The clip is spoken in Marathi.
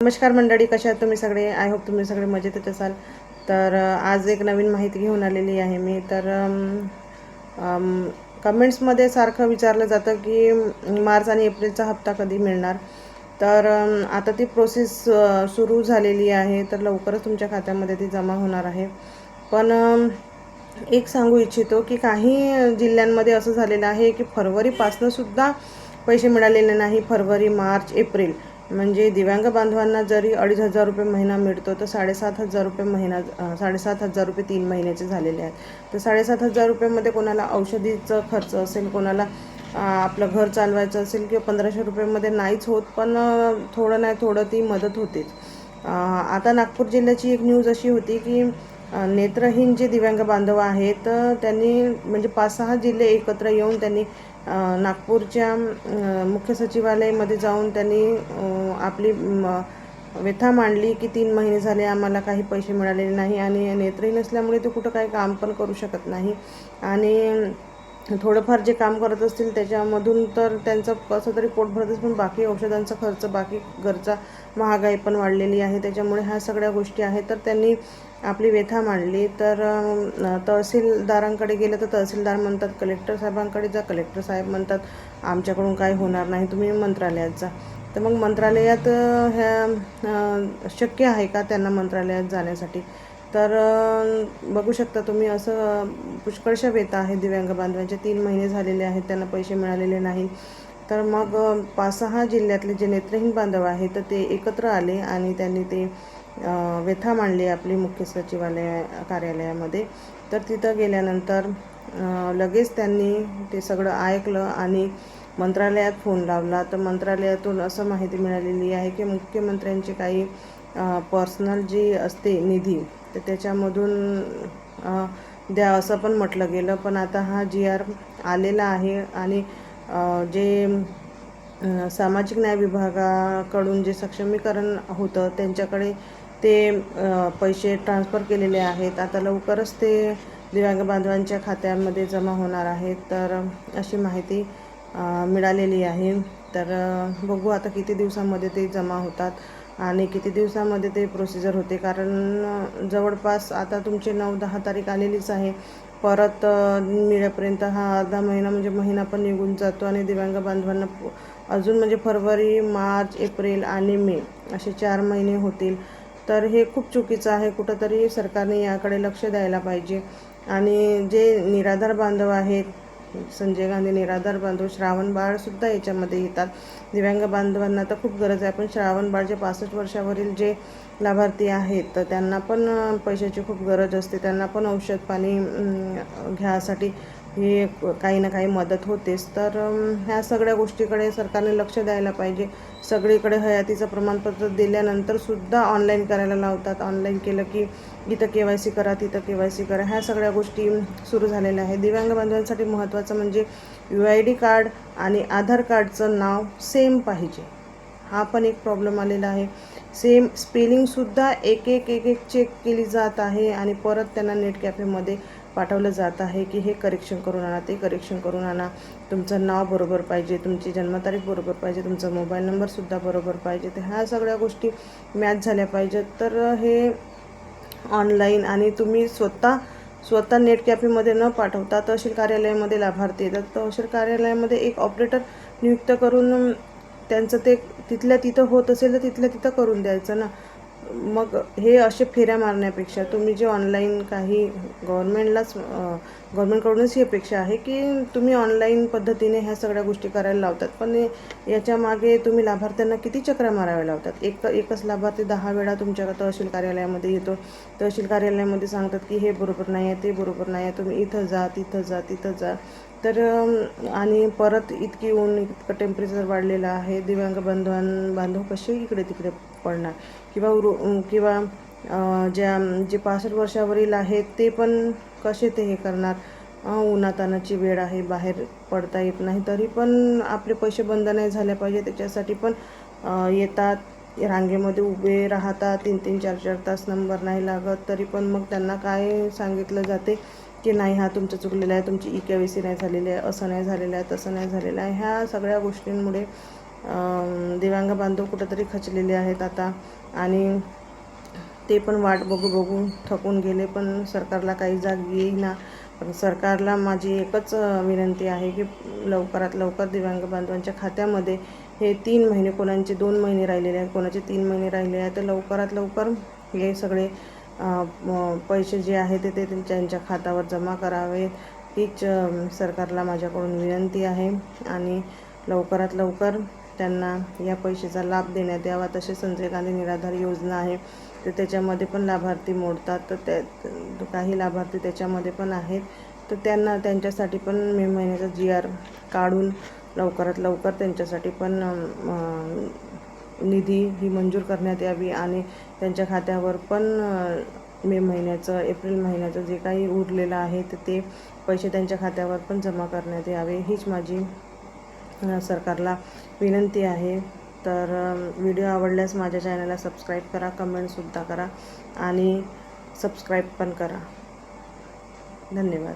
नमस्कार मंडळी, कशा आहात तुम्ही सगळे? आय होप तुम्ही सगळे मजेतच असाल. तर आज एक नवीन माहिती घेऊन आलेली आहे मी. तर कमेंट्समध्ये सारखं विचारलं जातं की मार्च आणि एप्रिलचा हप्ता कधी मिळणार. तर आता ती प्रोसेस सुरू झालेली आहे. तर लवकरच तुमच्या खात्यामध्ये ती जमा होणार आहे. पण एक सांगू इच्छितो की काही जिल्ह्यांमध्ये असं झालेलं आहे की फरवरीपासूनसुद्धा पैसे मिळालेले नाही. फरवरी, मार्च, एप्रिल म्हणजे दिव्यांग बांधवांना जरी 2,500 महिना मिळतो, तर 7,500 महिना 7,500 3 महिन्याचे झालेले आहेत. तर 7,500 कोणाला औषधीचं खर्च असेल, कोणाला आपलं घर चालवायचं असेल किंवा 1,500 नाहीच होत, पण थोडं नाही थोडं ती मदत होतेच. आता नागपूर जिल्ह्याची एक न्यूज अशी होती की नेत्रहीन जे दिव्यांग बांधव आहेत, त्यांनी म्हणजे 5-6 जिल्हे एकत्र येऊन त्यांनी नागपूरच्या मुख्य सचिवालयामध्ये जाऊन त्यांनी आपली व्यथा मांडली की 3 महिने झाले आम्हाला काही पैसे मिळालेले नाही आणि नेत्रहीन असल्यामुळे ते कुठं काही काम पण करू शकत नाही आणि थोडंफार जे काम करत असतील त्याच्यामधून तर त्यांचं कसं तरी पोट भरतच, पण बाकी औषधांचा खर्च, बाकी घरचा महागाई पण वाढलेली आहे. त्याच्यामुळे ह्या सगळ्या गोष्टी आहेत. तर त्यांनी आपली व्यथा मांडली. तर तहसीलदारांकडे गेलं तर तहसीलदार म्हणतात कलेक्टर साहेबांकडे जा, कलेक्टर साहेब म्हणतात आमच्याकडून काय होणार नाही, तुम्ही मंत्रालयात जा. तर मग मंत्रालयात शक्य आहे का त्यांना मंत्रालयात जाण्यासाठी? तर बघू शकता तुम्ही, असं पुष्कळशा व्यथा आहेत दिव्यांग बांधवांच्या. 3 महिने झालेले आहेत, त्यांना पैसे मिळालेले नाही. तर मग 5-6 जिल्ह्यातले जे नेत्रहीन बांधव आहेत तर ते एकत्र आले आणि त्यांनी ते व्यथा मांडली आपली मुख्य सचिवालय कार्यालयामध्ये. तर तिथं गेल्यानंतर लगेच त्यांनी ते सगळं ऐकलं आणि मंत्रालयात फोन लावला. तर मंत्रालयातून असं माहिती मिळालेली आहे की मुख्यमंत्र्यांची काही पर्सनल जी असते निधी, तर त्याच्यामधून द्या असं पण म्हटलं गेलं. पण आता हा GR आलेला आहे आणि जे सामाजिक न्याय विभागाकडून जे सक्षमीकरण होतं त्यांच्याकडे ते पैसे ट्रान्स्फर केलेले आहेत. आता लवकरच ते दिव्यांग बांधवांच्या खात्यामध्ये जमा होणार आहेत. तर अशी माहिती मिळालेली आहे. तर बघू आता किती दिवसामध्ये ते जमा होतात आणि किती दिवसामध्ये ते प्रोसिजर होते. कारण जवळपास आता तुमचे 9-10 तारीख आलेलीच आहे. परत मिळेपर्यंत हा अर्धा महिना म्हणजे महिना पण निघून जातो आणि दिव्यांग बांधवांना अजून म्हणजे फरवरी, मार्च, एप्रिल आणि मे असे 4 महिने होतील. तर हे खूप चुकीचं आहे. कुठंतरी सरकारने याकडे लक्ष द्यायला पाहिजे. आणि जे निराधार बांधव आहेत, संजय गांधी निराधार बांधव, श्रावण बाळसुद्धा याच्यामध्ये येतात. दिव्यांग बांधवांना तर खूप गरज आहे, पण श्रावण बाळ जे 65 वर्षावरील जे लाभार्थी आहेत तर त्यांना पण पैशाची खूप गरज असते. त्यांना पण औषध पाणी घ्यायसाठी हे काही ना काही मदत होतेच. तर ह्या सगळ्या गोष्टीकडे सरकारने लक्ष द्यायला पाहिजे. सगळीकडे हयातीचं प्रमाणपत्र दिल्यानंतरसुद्धा ऑनलाईन करायला लावतात. ऑनलाईन केलं की इथं KYC करा, तिथं KYC करा, ह्या सगळ्या गोष्टी सुरू झालेल्या आहेत. दिव्यांग बांधवांसाठी महत्त्वाचं म्हणजे UID कार्ड आणि आधार कार्डचं नाव सेम पाहिजे. हा पण एक प्रॉब्लेम आलेला आहे. सेम स्पेलिंगसुद्धा एक चेक केली जात आहे आणि परत त्यांना नेट कॅफेमध्ये पाठवलं जात आहे की हे करेक्शन करून आणा, ते करेक्शन करून आणा. तुमचं नाव बरोबर पाहिजे, तुमची जन्मतारीख बरोबर पाहिजे, तुमचा मोबाईल नंबरसुद्धा बरोबर पाहिजे. तर ह्या सगळ्या गोष्टी मॅच झाल्या पाहिजेत. तर हे ऑनलाईन आणि तुम्ही स्वतः नेट कॅफेमध्ये न पाठवता तहसील कार्यालयामध्ये लाभार्थी येतात. तहसील कार्यालयामध्ये एक ऑपरेटर नियुक्त करून त्यांचं ते तिथल्या तिथं होत असेल तर तिथल्या तिथं करून द्यायचं ना. मग हे असे फेऱ्या मारण्यापेक्षा तुम्ही जे ऑनलाईन काही गव्हर्नमेंटकडूनच ही अपेक्षा आहे की तुम्ही ऑनलाईन पद्धतीने ह्या सगळ्या गोष्टी करायला लावतात. पण याच्या मागे तुम्ही लाभार्थ्यांना किती चक्रा माराव्या लावतात. एकच लाभार्थी 10 वेळा तुमच्या तहसील कार्यालयामध्ये येतो. तहसील कार्यालयामध्ये सांगतात की हे बरोबर नाही आहे, ते बरोबर नाही आहे, तुम्ही इथं जा, तिथं जा, तिथं जा. तर आणि परत इतकी ऊन, इतकं टेम्परेचर वाढलेलं आहे. दिव्यांग बांधव कसे इकडे तिकडे पडणार किंवा जे 65 वर्षावरील आहेत ते पण कसे ते हे करणार. उन्हातानाची वेळ आहे, बाहेर पडता येत नाही, तरी पण आपले पैसे बंद नाही झाले पाहिजे त्याच्यासाठी पण येतात, रांगेमध्ये उभे राहतात. 3-3, 4-4 तास नंबर नाही लागत, तरी पण मग त्यांना काय सांगितलं जाते की नाही, हा तुमचं चुकलेलं आहे, तुमची KYC नाही झालेली आहे, असं नाही झालेलं आहे, तसं नाही झालेलं आहे. ह्या सगळ्या गोष्टींमुळे दिव्यांग बांधव कुठंतरी खचलेले आहेत आता, आणि ते पण वाट बघू बघू थकून गेले, पण सरकारला काही जाग येईना. पण सरकारला माझी एकच विनंती आहे की लवकरात लवकर दिव्यांग बांधवांच्या खात्यामध्ये हे 3 महिने, कोणाचे 2 महिने राहिलेले आहेत, कोणाचे 3 महिने राहिले आहेत, तर लवकरात लवकर हे सगळे पैसे जे आहेत ते त्यांच्या खात्यावर जमा करावेत, हीच सरकारला माझ्याकडून विनंती आहे. आणि लवकरात लवकर त्यांना या पैशाचा लाभ देण्यात यावा. तसे संजय गांधी निराधार योजना आहे, तर त्याच्यामध्ये पण लाभार्थी मोडतात, तर काही लाभार्थी त्याच्यामध्ये पण आहेत, तर त्यांच्यासाठी पण मे महिन्याचा GR काढून लवकरात लवकर त्यांच्यासाठी पण निधी ही मंजूर करण्यात यावी, आणि त्यांच्या खात्यावर पण मे महिन्याचं, एप्रिल महिन्याचं जे काही उरलेलं आहे तर ते पैसे त्यांच्या खात्यावर पण जमा करण्यात यावे, हीच माझी सरकारला विनंती आहे. तर व्हिडिओ आवडल्यास माझ्या चॅनलला सबस्क्राईब करा, कमेंटसुद्धा करा आणि सबस्क्राईब पण करा. धन्यवाद.